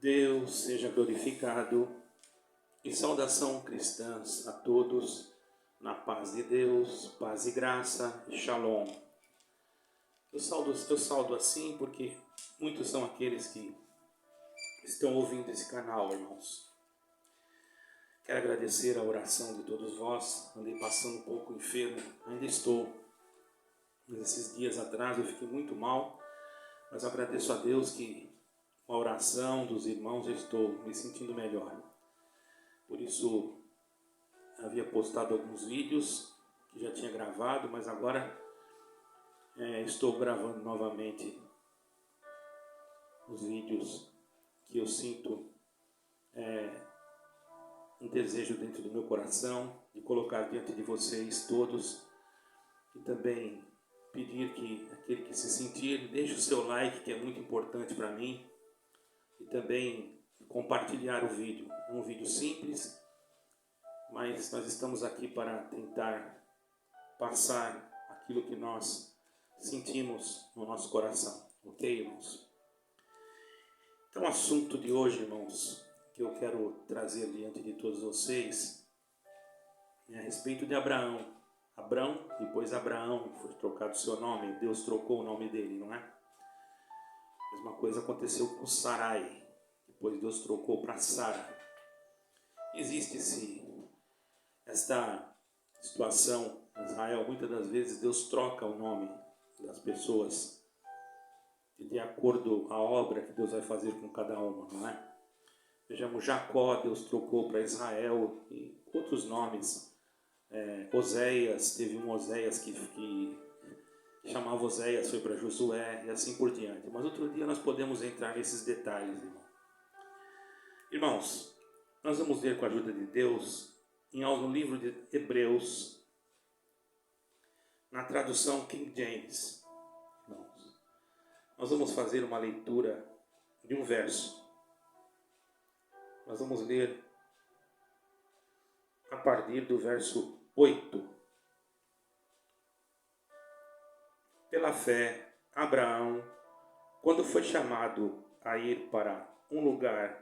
Deus seja glorificado e saudação cristãs a todos, na paz de Deus, paz e graça e shalom. Eu saldo assim porque muitos são aqueles que estão ouvindo esse canal, irmãos. Quero agradecer a oração de todos vós. Andei passando um pouco enfermo, ainda estou. Mas esses dias atrás eu fiquei muito mal, mas agradeço a Deus que com a oração dos irmãos eu estou me sentindo melhor. Por isso havia postado alguns vídeos que já tinha gravado, mas agora estou gravando novamente os vídeos que eu sinto um desejo dentro do meu coração de colocar diante de vocês todos, e também pedir que aquele que se sentir deixe o seu like, que é muito importante para mim, e também compartilhar o vídeo. É um vídeo simples, mas nós estamos aqui para tentar passar aquilo que nós sentimos no nosso coração, ok, irmãos? Então o assunto de hoje, irmãos, que eu quero trazer diante de todos vocês é a respeito de Abraão. Abrão, depois Abraão, foi trocado o seu nome, Deus trocou o nome dele, não é? A mesma coisa aconteceu com Sarai, depois Deus trocou para Sara. Existe esta situação em Israel, muitas das vezes Deus troca o nome das pessoas de acordo com a obra que Deus vai fazer com cada uma, não é? Vejamos, Jacó, Deus trocou para Israel, e outros nomes. Oséias, teve um Oséias que chamava Oséias, foi para Josué e assim por diante. Mas outro dia nós podemos entrar nesses detalhes, irmão. Irmãos, nós vamos ler com a ajuda de Deus no livro de Hebreus, na tradução King James. Irmãos, nós vamos fazer uma leitura de um verso. Nós vamos ler a partir do verso 8. Pela fé, Abraão, quando foi chamado a ir para um lugar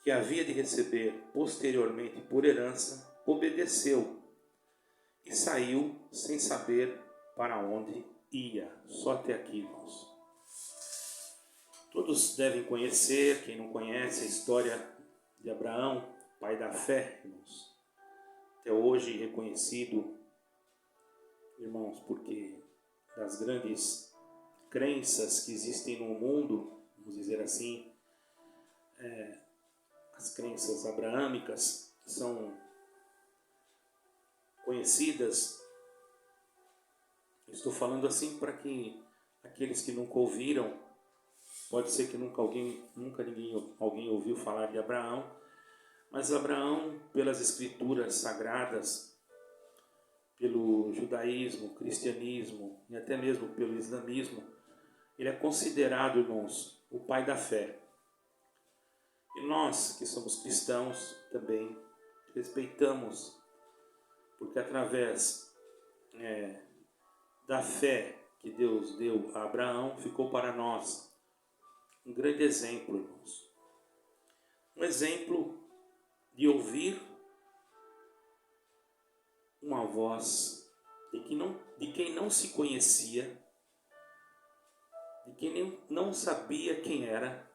que havia de receber posteriormente por herança, obedeceu e saiu sem saber para onde ia. Só até aqui, irmãos. Todos devem conhecer, quem não conhece, a história de Abraão, pai da fé, irmãos. Até hoje reconhecido, irmãos, porque das grandes crenças que existem no mundo, vamos dizer assim, as crenças abraâmicas são conhecidas. Estou falando assim para que aqueles que nunca ouviram, pode ser que alguém ouviu falar de Abraão, mas Abraão, pelas escrituras sagradas, pelo judaísmo, cristianismo e até mesmo pelo islamismo, ele é considerado, irmãos, o pai da fé. E nós, que somos cristãos, também respeitamos, porque através da fé que Deus deu a Abraão, ficou para nós um grande exemplo, irmãos. Um exemplo de ouvir uma voz de quem não se conhecia, de quem não sabia quem era,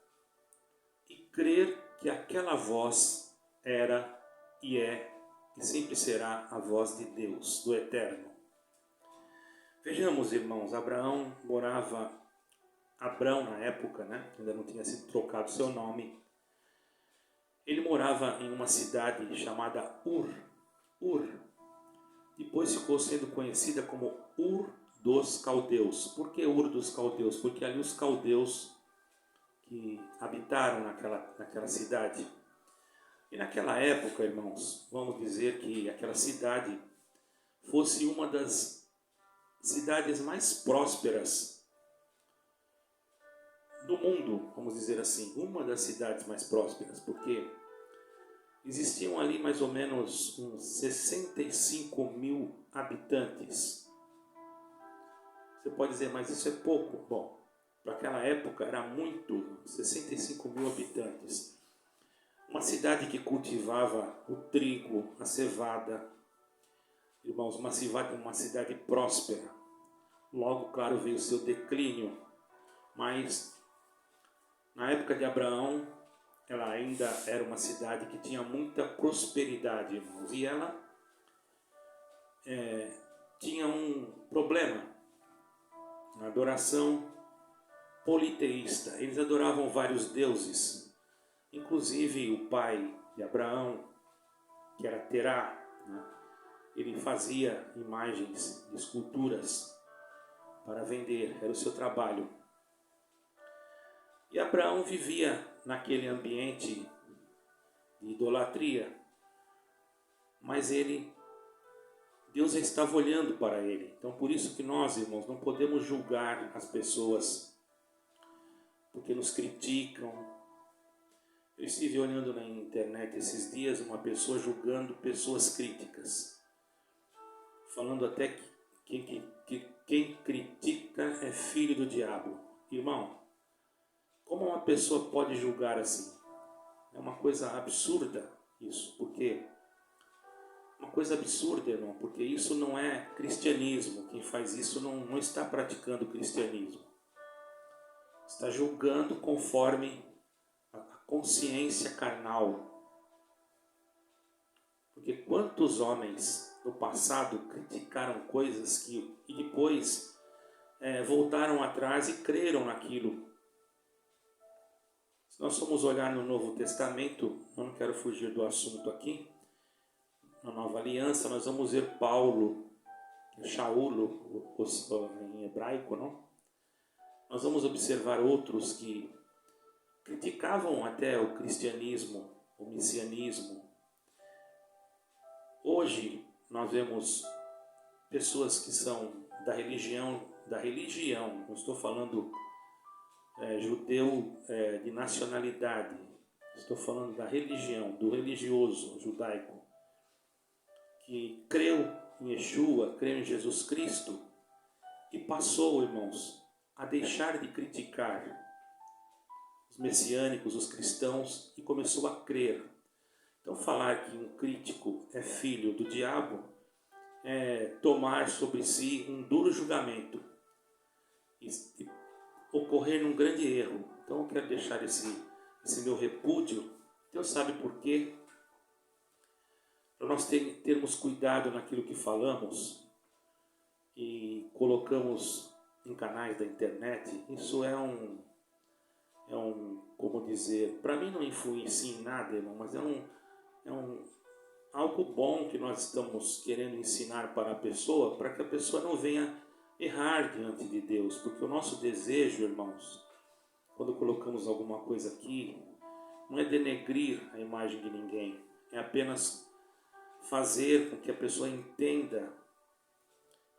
e crer que aquela voz era e é e sempre será a voz de Deus, do Eterno. Vejamos, irmãos, Abrão na época, né? Ainda não tinha sido trocado seu nome. Ele morava em uma cidade chamada Ur. Depois ficou sendo conhecida como Ur dos Caldeus. Por que Ur dos Caldeus? Porque ali os caldeus que habitaram naquela cidade. E naquela época, irmãos, vamos dizer que aquela cidade fosse uma das cidades mais prósperas do mundo, vamos dizer assim, uma das cidades mais prósperas, porque existiam ali mais ou menos uns 65 mil habitantes. Você pode dizer, mas isso é pouco? Bom, para aquela época era muito, 65 mil habitantes. Uma cidade que cultivava o trigo, a cevada. Irmãos, uma cidade próspera. Logo, claro, veio o seu declínio, mas na época de Abraão, ela ainda era uma cidade que tinha muita prosperidade, irmãos. E ela tinha um problema, a adoração politeísta. Eles adoravam vários deuses, inclusive o pai de Abraão, que era Terá, né? Ele fazia imagens, esculturas para vender, era o seu trabalho. E Abraão vivia naquele ambiente de idolatria, mas Deus estava olhando para ele. Então por isso que nós, irmãos, não podemos julgar as pessoas, porque nos criticam. Eu estive olhando na internet esses dias uma pessoa julgando pessoas críticas, falando até que quem critica é filho do diabo. Irmão, como uma pessoa pode julgar assim? É uma coisa absurda isso, porque uma coisa absurda, irmão, porque isso não é cristianismo. Quem faz isso não está praticando o cristianismo. Está julgando conforme a consciência carnal. Porque quantos homens no passado criticaram coisas e depois voltaram atrás e creram naquilo. Se nós formos olhar no Novo Testamento, eu não quero fugir do assunto aqui, na Nova Aliança, nós vamos ver Paulo, Shaulo, em hebraico, não? Nós vamos observar outros que criticavam até o cristianismo, o messianismo. Hoje nós vemos pessoas que são da religião, não estou falando judeu de nacionalidade, estou falando da religião, do religioso judaico, que creu em Yeshua, creu em Jesus Cristo, e passou, irmãos, a deixar de criticar os messiânicos, os cristãos, e começou a crer. Então falar que um crítico é filho do diabo é tomar sobre si um duro julgamento e ocorrer num grande erro. Então eu quero deixar esse meu repúdio. Deus sabe por quê. Para nós termos cuidado naquilo que falamos e colocamos em canais da internet. Isso é como dizer, para mim não influencia em nada, irmão, mas algo bom que nós estamos querendo ensinar para a pessoa, para que a pessoa não venha errar diante de Deus. Porque o nosso desejo, irmãos, quando colocamos alguma coisa aqui, não é denegrir a imagem de ninguém, é apenas fazer com que a pessoa entenda,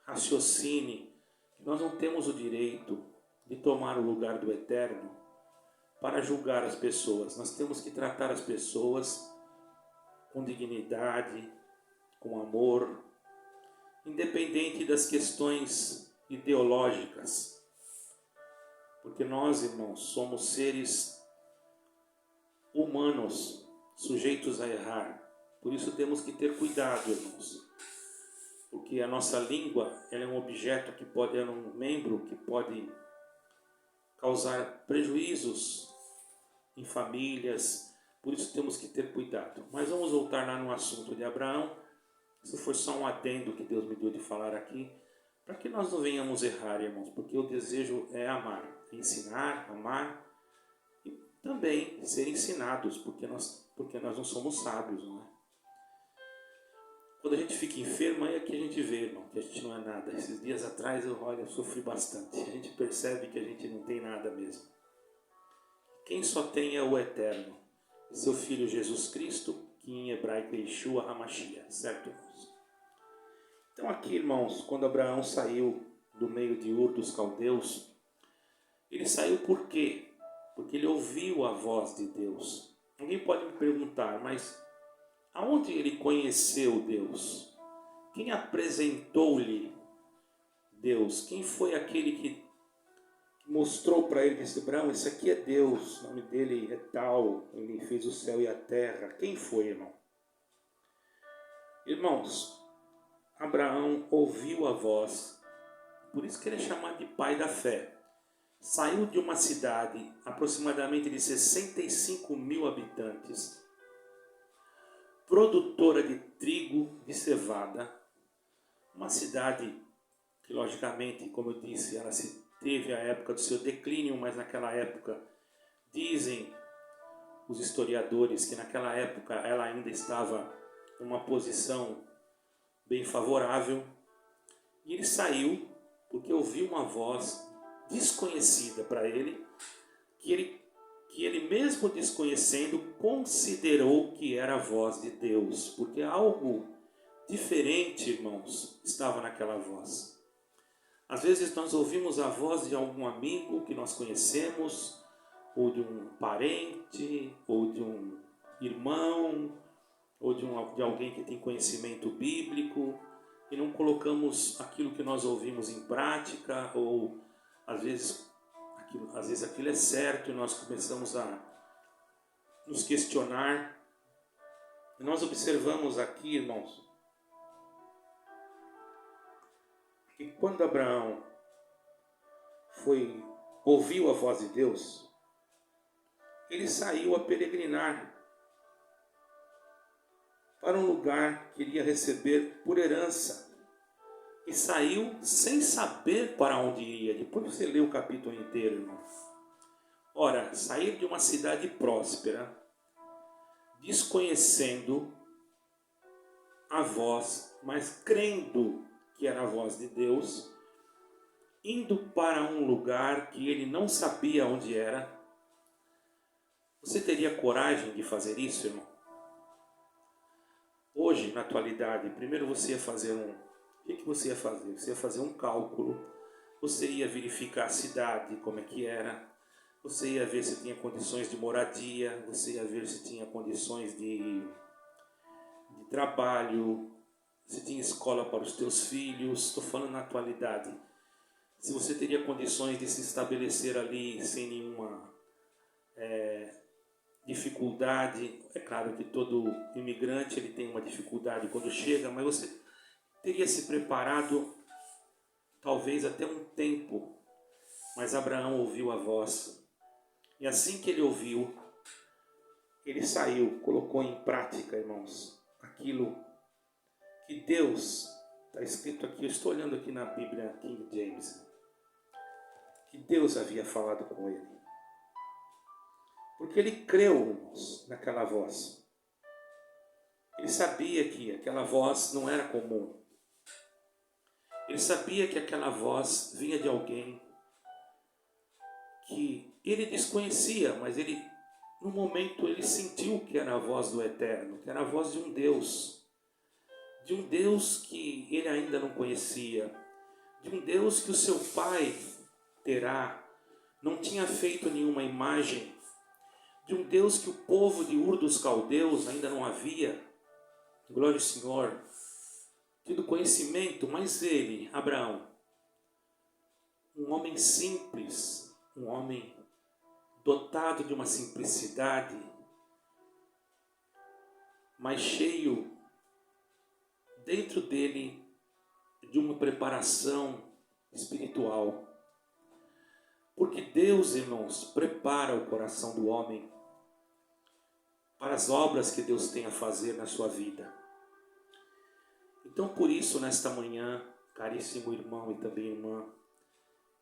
raciocine, que nós não temos o direito de tomar o lugar do Eterno para julgar as pessoas. Nós temos que tratar as pessoas com dignidade, com amor, independente das questões ideológicas. Porque nós, irmãos, somos seres humanos, sujeitos a errar. Por isso temos que ter cuidado, irmãos. Porque a nossa língua, ela é um objeto que pode, é um membro que pode causar prejuízos em famílias. Por isso temos que ter cuidado. Mas vamos voltar lá no assunto de Abraão. Isso foi só um adendo que Deus me deu de falar aqui, para que nós não venhamos errar, irmãos, porque o desejo é amar, ensinar, amar e também ser ensinados, porque nós não somos sábios, não é? Quando a gente fica enfermo, é que a gente vê, irmão, que a gente não é nada. Esses dias atrás eu sofri bastante. A gente percebe que a gente não tem nada mesmo. Quem só tem é o Eterno, seu Filho Jesus Cristo, que em hebraico é Yeshua HaMashiach, certo, irmãos? Então aqui, irmãos, quando Abraão saiu do meio de Ur dos Caldeus, ele saiu por quê? Porque ele ouviu a voz de Deus. Alguém pode me perguntar, mas aonde ele conheceu Deus? Quem apresentou-lhe Deus? Quem foi aquele que mostrou para ele, disse: Abraão, esse aqui é Deus, o nome dele é tal, ele fez o céu e a terra. Quem foi, irmão? Irmãos, Abraão ouviu a voz, por isso que ele é chamado de pai da fé. Saiu de uma cidade aproximadamente de 65 mil habitantes, produtora de trigo, de cevada, uma cidade que, logicamente, como eu disse, ela teve a época do seu declínio, mas naquela época, dizem os historiadores que naquela época ela ainda estava em uma posição bem favorável. E ele saiu porque ouviu uma voz desconhecida para ele, que ele mesmo desconhecendo considerou que era a voz de Deus, porque algo diferente, irmãos, estava naquela voz. Às vezes nós ouvimos a voz de algum amigo que nós conhecemos, ou de um parente, ou de um irmão, ou de alguém que tem conhecimento bíblico, e não colocamos aquilo que nós ouvimos em prática, ou às vezes aquilo é certo e nós começamos a nos questionar. E nós observamos aqui, irmãos, que quando Abraão ouviu a voz de Deus, ele saiu a peregrinar para um lugar que iria receber por herança. E saiu sem saber para onde ia. Depois você lê o capítulo inteiro, irmão. Ora, sair de uma cidade próspera, desconhecendo a voz, mas crendo que era a voz de Deus, indo para um lugar que ele não sabia onde era. Você teria coragem de fazer isso, irmão? Hoje, na atualidade, primeiro você ia fazer o que você ia fazer? Você ia fazer um cálculo, você ia verificar a cidade, como é que era, você ia ver se tinha condições de moradia, você ia ver se tinha condições de trabalho, se tinha escola para os teus filhos. Estou falando na atualidade. Se você teria condições de se estabelecer ali sem nenhuma dificuldade. É claro que todo imigrante ele tem uma dificuldade quando chega, mas você teria se preparado talvez até um tempo. Mas Abraão ouviu a voz, e assim que ele ouviu, ele saiu, colocou em prática, irmãos, aquilo que Deus, está escrito aqui, eu estou olhando aqui na Bíblia King James, que Deus havia falado com ele. Porque ele creu, irmãos, naquela voz. Ele sabia que aquela voz não era comum. Ele sabia que aquela voz vinha de alguém que ele desconhecia, mas no momento ele sentiu que era a voz do Eterno, que era a voz de um Deus que ele ainda não conhecia, de um Deus que o seu pai Terá não tinha feito nenhuma imagem, de um Deus que o povo de Ur dos Caldeus ainda não havia, glória ao Senhor, tido conhecimento. Mas ele, Abraão, um homem simples, um homem dotado de uma simplicidade, mas cheio dentro dele de uma preparação espiritual. Porque Deus, irmãos, prepara o coração do homem para as obras que Deus tem a fazer na sua vida. Então, por isso, nesta manhã, caríssimo irmão e também irmã,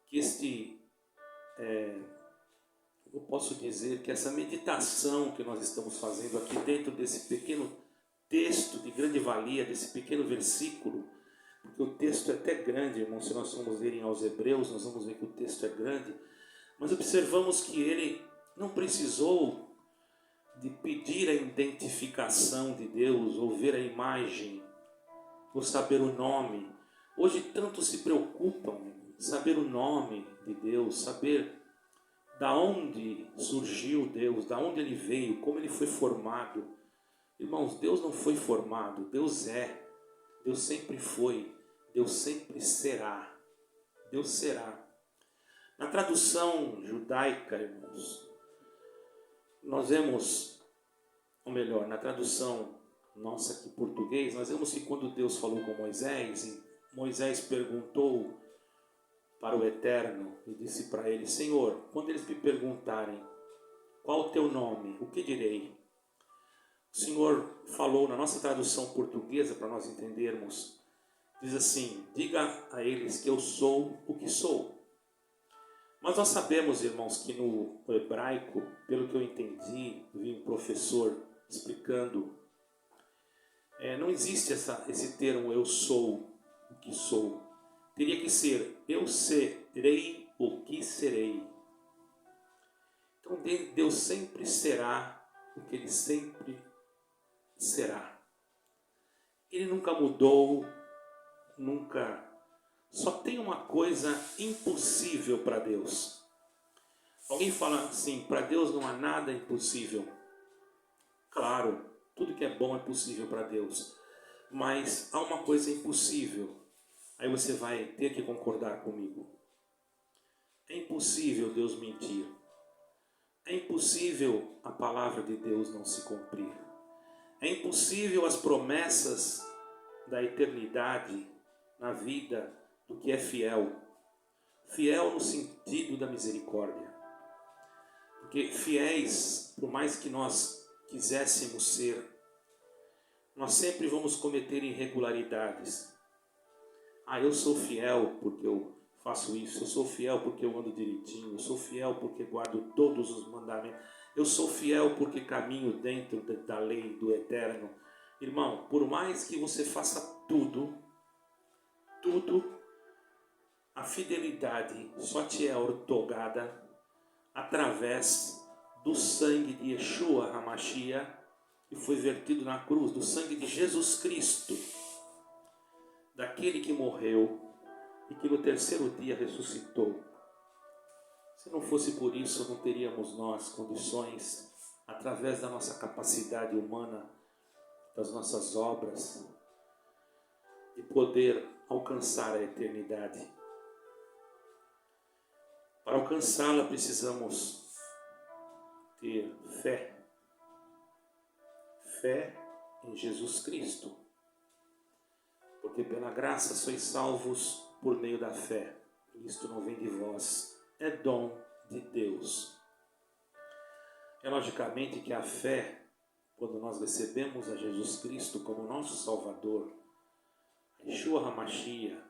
que eu posso dizer que essa meditação que nós estamos fazendo aqui dentro desse pequeno texto de grande valia, desse pequeno versículo, porque o texto é até grande, irmão. Se nós formos ler aos Hebreus, nós vamos ver que o texto é grande, mas observamos que ele não precisou de pedir a identificação de Deus, ou ver a imagem, ou saber o nome. Hoje tanto se preocupam em saber o nome de Deus, saber da onde surgiu Deus, da onde ele veio, como ele foi formado. Irmãos, Deus não foi formado, Deus é, Deus sempre foi, Deus sempre será, Deus será. Na tradução judaica, irmãos, nós vemos, ou melhor, na tradução nossa aqui em português, nós vemos que quando Deus falou com Moisés, e Moisés perguntou para o Eterno e disse para ele: Senhor, quando eles me perguntarem qual o teu nome, o que direi? O Senhor falou na nossa tradução portuguesa, para nós entendermos, diz assim: diga a eles que eu sou o que sou. Mas nós sabemos, irmãos, que no hebraico, pelo que eu entendi, vi um professor explicando, não existe esse termo eu sou o que sou. Teria que ser eu serei o que serei. Então Deus sempre será o que Ele sempre será. Ele nunca mudou, nunca. Só tem uma coisa impossível para Deus. Alguém fala assim: para Deus não há nada impossível. Claro, tudo que é bom é possível para Deus. Mas há uma coisa impossível. Aí você vai ter que concordar comigo. É impossível Deus mentir. É impossível a palavra de Deus não se cumprir. É impossível as promessas da eternidade na vida do que é fiel. Fiel no sentido da misericórdia. Porque fiéis, por mais que nós quiséssemos ser, nós sempre vamos cometer irregularidades. Eu sou fiel porque eu faço isso, eu sou fiel porque eu ando direitinho, eu sou fiel porque guardo todos os mandamentos, eu sou fiel porque caminho dentro da lei do Eterno. Irmão, por mais que você faça tudo, a fidelidade só te é otorgada através do sangue de Yeshua HaMashiach, que foi vertido na cruz, do sangue de Jesus Cristo, daquele que morreu e que no terceiro dia ressuscitou. Se não fosse por isso, não teríamos nós condições, através da nossa capacidade humana, das nossas obras, de poder alcançar a eternidade. Para alcançá-la precisamos ter fé. Fé em Jesus Cristo. Porque pela graça sois salvos por meio da fé. Isto não vem de vós, é dom de Deus. É logicamente que a fé, quando nós recebemos a Jesus Cristo como nosso Salvador, Yeshua HaMashiach.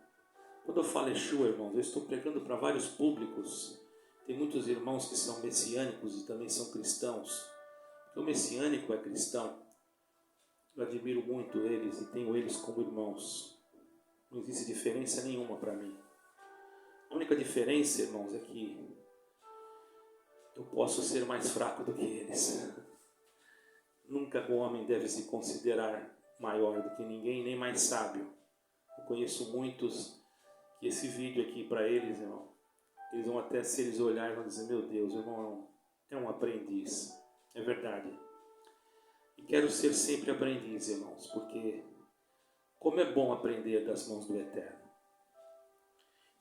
Quando eu falo Yeshua, irmãos, eu estou pregando para vários públicos. Tem muitos irmãos que são messiânicos e também são cristãos. Porque o messiânico é cristão. Eu admiro muito eles e tenho eles como irmãos. Não existe diferença nenhuma para mim. A única diferença, irmãos, é que eu posso ser mais fraco do que eles. Nunca o homem deve se considerar maior do que ninguém, nem mais sábio. Eu conheço muitos que esse vídeo aqui para eles, irmão, eles vão até, se eles olharem, vão dizer: meu Deus, irmão, é um aprendiz. É verdade. E quero ser sempre aprendiz, irmãos, porque como é bom aprender das mãos do Eterno.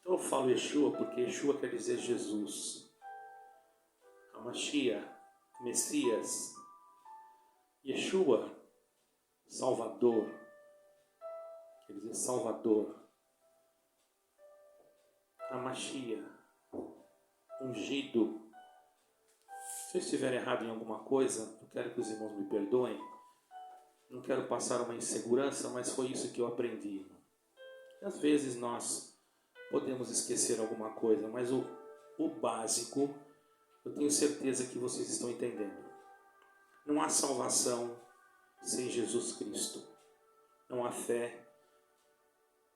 Então eu falo Yeshua porque Yeshua quer dizer Jesus. HaMashiach, Messias. Yeshua, Salvador. Quer dizer Salvador. HaMashiach, ungido. Se eu estiver errado em alguma coisa, eu quero que os irmãos me perdoem. Não quero passar uma insegurança, mas foi isso que eu aprendi. Às vezes nós podemos esquecer alguma coisa, mas o básico, eu tenho certeza que vocês estão entendendo. Não há salvação sem Jesus Cristo. Não há fé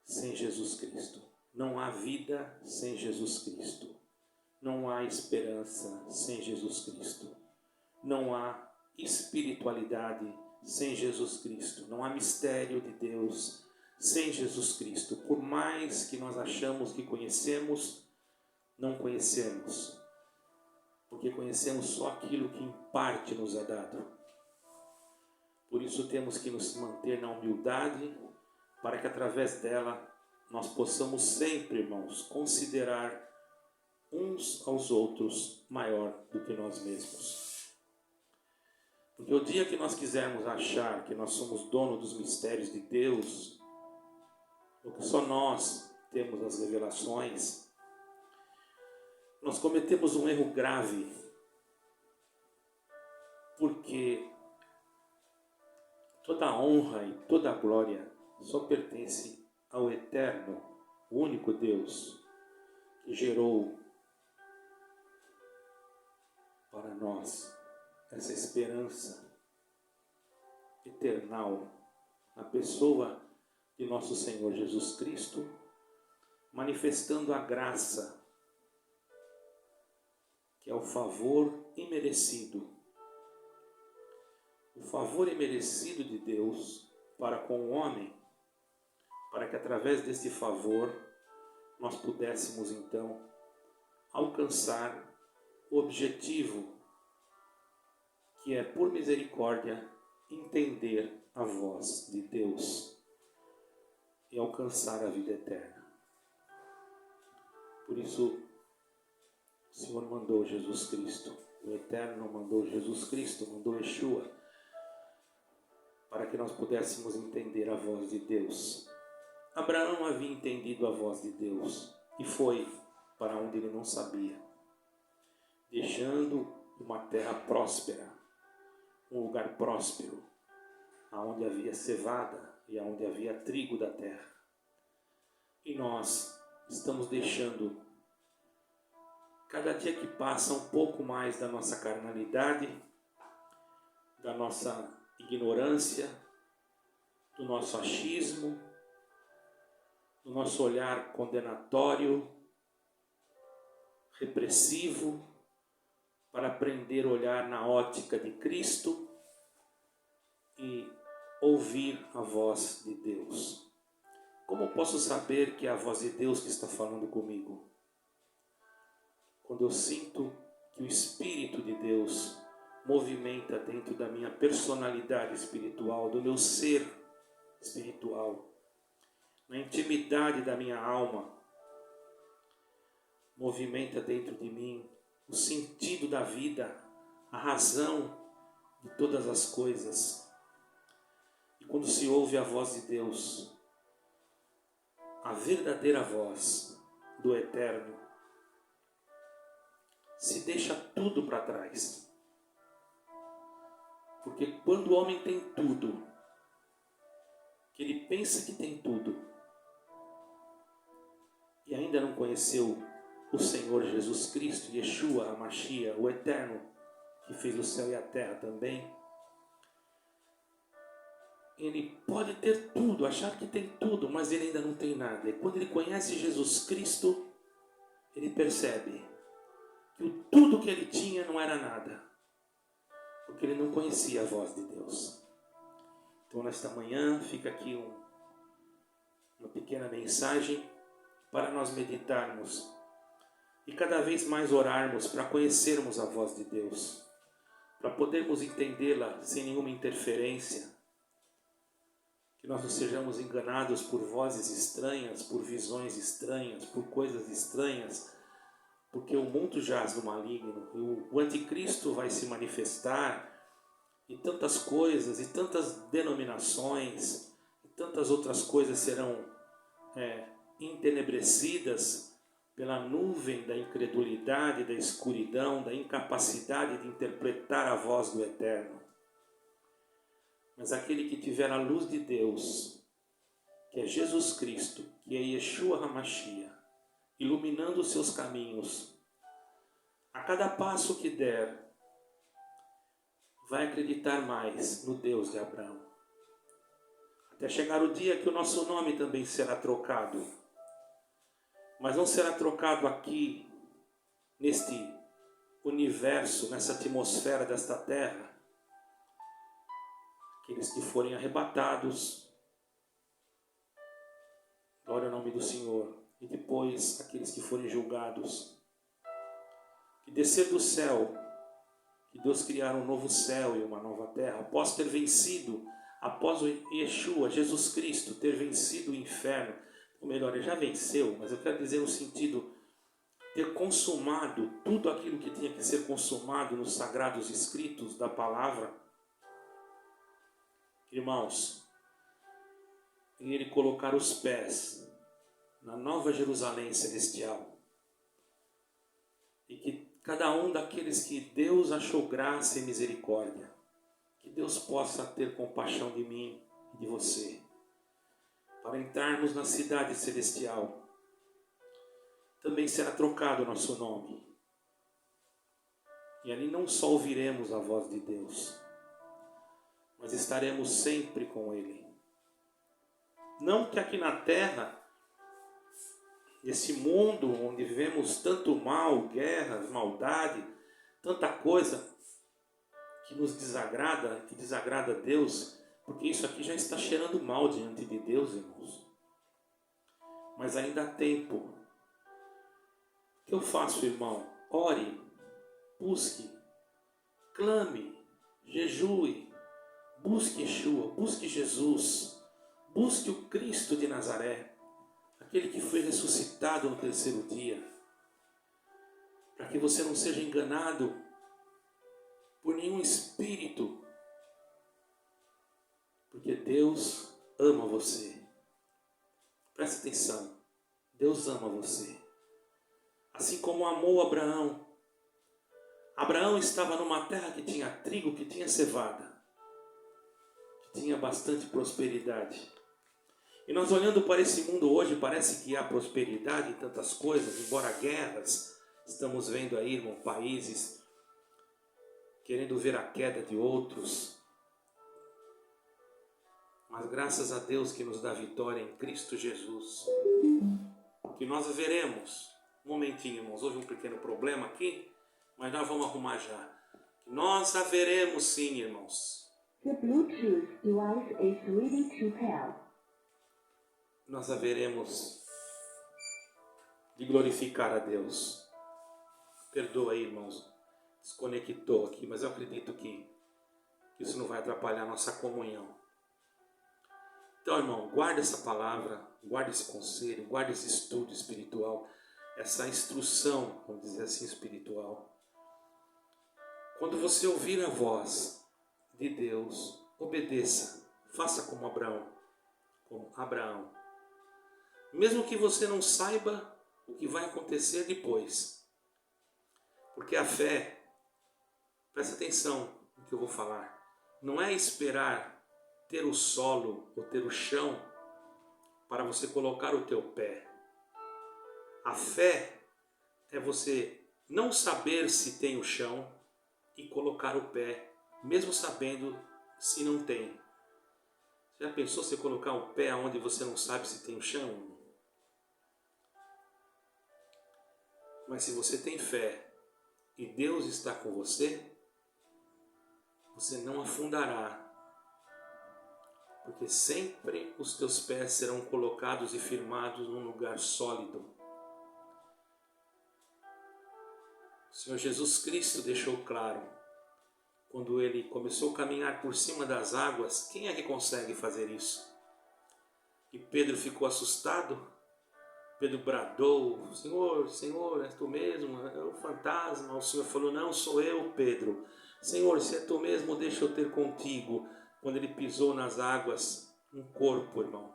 sem Jesus Cristo. Não há vida sem Jesus Cristo. Não há esperança sem Jesus Cristo. Não há espiritualidade sem Jesus Cristo. Não há mistério de Deus sem Jesus Cristo. Por mais que nós achamos que conhecemos, não conhecemos. Porque conhecemos só aquilo que em parte nos é dado. Por isso temos que nos manter na humildade, para que através dela nós possamos sempre, irmãos, considerar uns aos outros maior do que nós mesmos. Porque o dia que nós quisermos achar que nós somos dono dos mistérios de Deus, ou que só nós temos as revelações, nós cometemos um erro grave, porque toda a honra e toda a glória só pertence ao eterno, o único Deus que gerou para nós essa esperança eternal na pessoa de nosso Senhor Jesus Cristo, manifestando a graça, que é o favor imerecido. O favor imerecido de Deus para com o homem, para que através deste favor nós pudéssemos então alcançar o objetivo, que é, por misericórdia, entender a voz de Deus e alcançar a vida eterna. Por isso, o Senhor mandou Jesus Cristo, o Eterno mandou Jesus Cristo, mandou Yeshua, para que nós pudéssemos entender a voz de Deus. Abraão havia entendido a voz de Deus e foi para onde ele não sabia, deixando uma terra próspera, um lugar próspero, aonde havia cevada e aonde havia trigo da terra. E nós estamos deixando, cada dia que passa, um pouco mais da nossa carnalidade, da nossa ignorância, do nosso achismo, do nosso olhar condenatório, repressivo, para aprender a olhar na ótica de Cristo e ouvir a voz de Deus. Como posso saber que é a voz de Deus que está falando comigo? Quando eu sinto que o Espírito de Deus movimenta dentro da minha personalidade espiritual, do meu ser espiritual, na intimidade da minha alma, movimenta dentro de mim o sentido da vida, a razão de todas as coisas. E quando se ouve a voz de Deus, a verdadeira voz do Eterno, se deixa tudo para trás. Porque quando o homem tem tudo, que ele pensa que tem tudo, e ainda não conheceu o Senhor Jesus Cristo, Yeshua, HaMashiach, o Eterno, que fez o céu e a terra também, ele pode ter tudo, achar que tem tudo, mas ele ainda não tem nada. E quando ele conhece Jesus Cristo, ele percebe que tudo que ele tinha não era nada, porque ele não conhecia a voz de Deus. Então, nesta manhã, fica aqui uma pequena mensagem para nós meditarmos e cada vez mais orarmos para conhecermos a voz de Deus, para podermos entendê-la sem nenhuma interferência, que nós não sejamos enganados por vozes estranhas, por visões estranhas, por coisas estranhas, porque o mundo jaz no maligno, o anticristo vai se manifestar, e tantas coisas, e tantas denominações, e tantas outras coisas serão entenebrecidas pela nuvem da incredulidade, da escuridão, da incapacidade de interpretar a voz do Eterno. Mas aquele que tiver a luz de Deus, que é Jesus Cristo, que é Yeshua HaMashiach, iluminando os seus caminhos, a cada passo que der, vai acreditar mais no Deus de Abraão. Até chegar o dia que o nosso nome também será trocado. Mas não será trocado aqui, neste universo, nessa atmosfera desta terra. Aqueles que forem arrebatados, glória ao nome do Senhor. E depois aqueles que forem julgados. Que descer do céu, que Deus criar um novo céu e uma nova terra, após ter vencido, após o Yeshua, Jesus Cristo, ter vencido o inferno. Ou melhor, ele já venceu, mas eu quero dizer no sentido, ter consumado tudo aquilo que tinha que ser consumado nos sagrados escritos da palavra, irmãos, e ele colocar os pés na Nova Jerusalém celestial, e que cada um daqueles que Deus achou graça e misericórdia, que Deus possa ter compaixão de mim e de você, para entrarmos na cidade celestial. Também será trocado o nosso nome. E ali não só ouviremos a voz de Deus, mas estaremos sempre com Ele. Não que aqui na terra, nesse mundo onde vivemos tanto mal, guerras, maldade, tanta coisa que nos desagrada, que desagrada a Deus, porque isso aqui já está cheirando mal diante de Deus, irmãos. Mas ainda há tempo. O que eu faço, irmão? Ore, busque, clame, jejue, busque Yeshua, busque Jesus, busque o Cristo de Nazaré, aquele que foi ressuscitado no terceiro dia, para que você não seja enganado por nenhum espírito, porque Deus ama você. Presta atenção, Deus ama você. Assim como amou Abraão. Abraão estava numa terra que tinha trigo, que tinha cevada, que tinha bastante prosperidade. E nós olhando para esse mundo hoje, parece que há prosperidade em tantas coisas, embora guerras, estamos vendo aí, irmão, países querendo ver a queda de outros. Mas graças a Deus que nos dá vitória em Cristo Jesus, que nós veremos. Um momentinho, irmãos, houve um pequeno problema aqui, mas nós vamos arrumar já. Nós a veremos sim, irmãos. The Bluetooth device is ready to pair. Nós a veremos de glorificar a Deus. Perdoa aí, irmãos, desconectou aqui, mas eu acredito que isso não vai atrapalhar a nossa comunhão. Então, irmão, guarda essa palavra, guarda esse conselho, guarda esse estudo espiritual, essa instrução, vamos dizer assim, espiritual. Quando você ouvir a voz de Deus, obedeça, faça como Abraão. Mesmo que você não saiba o que vai acontecer depois. Porque a fé, presta atenção no que eu vou falar, não é esperar ter o solo ou ter o chão para você colocar o teu pé. A fé é você não saber se tem o chão e colocar o pé, mesmo sabendo se não tem. Já pensou você colocar o pé onde você não sabe se tem o chão? Mas se você tem fé e Deus está com você, você não afundará, porque sempre os teus pés serão colocados e firmados num lugar sólido. O Senhor Jesus Cristo deixou claro, quando Ele começou a caminhar por cima das águas, quem é que consegue fazer isso? E Pedro ficou assustado. Pedro bradou, Senhor, Senhor, és tu mesmo? É um fantasma. O Senhor falou, não, sou eu, Pedro. Senhor, se é tu mesmo, deixa eu ter contigo. Quando ele pisou nas águas, um corpo, irmão,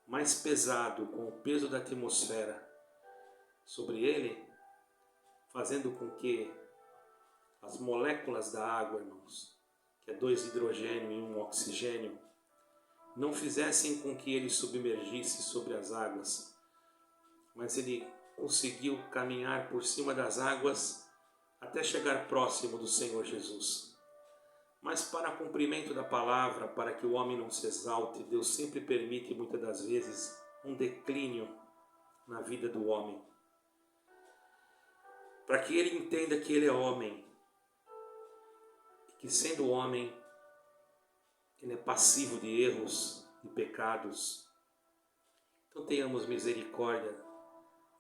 mais pesado, com o peso da atmosfera sobre ele, fazendo com que as moléculas da água, irmãos, que é 2 hidrogênio e 1 oxigênio, não fizessem com que ele submergisse sobre as águas, mas ele conseguiu caminhar por cima das águas até chegar próximo do Senhor Jesus. Mas para cumprimento da palavra, para que o homem não se exalte, Deus sempre permite muitas das vezes um declínio na vida do homem, para que ele entenda que ele é homem, e que sendo homem, ele é passivo de erros e pecados. Então tenhamos misericórdia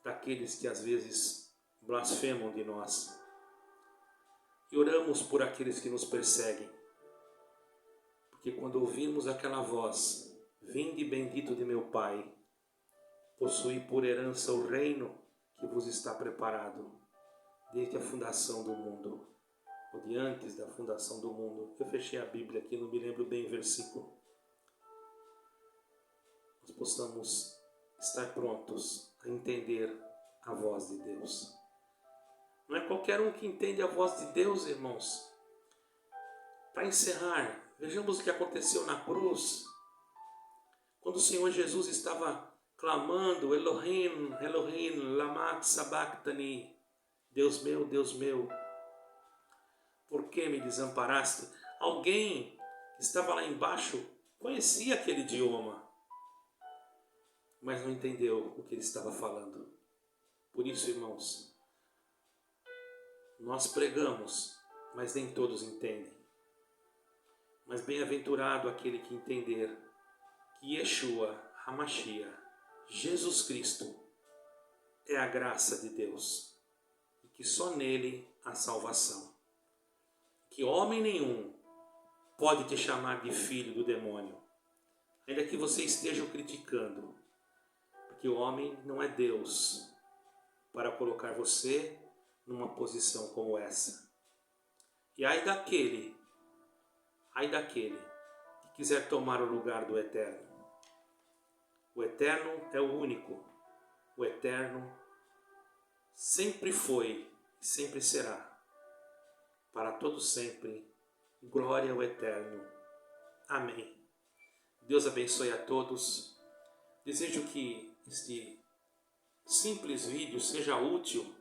daqueles que às vezes blasfemam de nós. E oramos por aqueles que nos perseguem. Porque quando ouvimos aquela voz, vinde bendito de meu Pai, possui por herança o reino que vos está preparado desde a fundação do mundo, ou de antes da fundação do mundo. Eu fechei a Bíblia aqui, não me lembro bem o versículo. Nós possamos estar prontos a entender a voz de Deus. Não é qualquer um que entende a voz de Deus, irmãos. Para encerrar, vejamos o que aconteceu na cruz, quando o Senhor Jesus estava clamando: Elohim, Elohim, lama sabachthani, Deus meu, por que me desamparaste? Alguém que estava lá embaixo conhecia aquele idioma, mas não entendeu o que ele estava falando. Por isso, irmãos, nós pregamos, mas nem todos entendem. Mas bem-aventurado aquele que entender que Yeshua HaMashiach, Jesus Cristo, é a graça de Deus e que só nele há salvação. Que homem nenhum pode te chamar de filho do demônio, ainda que você esteja o criticando, porque o homem não é Deus para colocar você numa posição como essa. E ai daquele que quiser tomar o lugar do Eterno. O Eterno é o único. O Eterno sempre foi e sempre será. Para todo sempre. Glória ao Eterno. Amém. Deus abençoe a todos. Desejo que este simples vídeo seja útil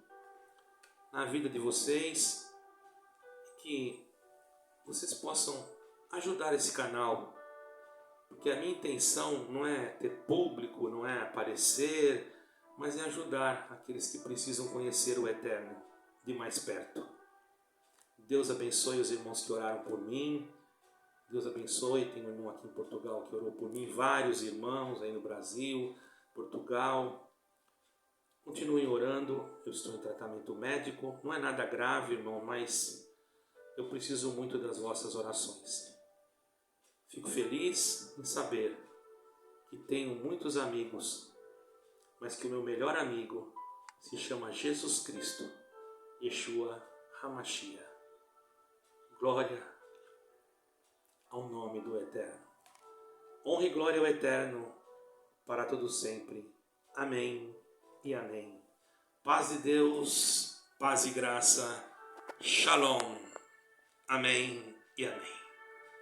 na vida de vocês. Que vocês possam ajudar esse canal, porque a minha intenção não é ter público, não é aparecer, mas é ajudar aqueles que precisam conhecer o Eterno de mais perto. Deus abençoe os irmãos que oraram por mim. Deus abençoe, tem um irmão aqui em Portugal que orou por mim, vários irmãos aí no Brasil, Portugal. Continuem orando, eu estou em tratamento médico, não é nada grave, irmão, mas eu preciso muito das vossas orações. Fico feliz em saber que tenho muitos amigos, mas que o meu melhor amigo se chama Jesus Cristo, Yeshua HaMashiach. Glória ao nome do Eterno. Honra e glória ao Eterno para todos sempre. Amém e amém. Paz de Deus, paz e graça. Shalom. Amém e amém.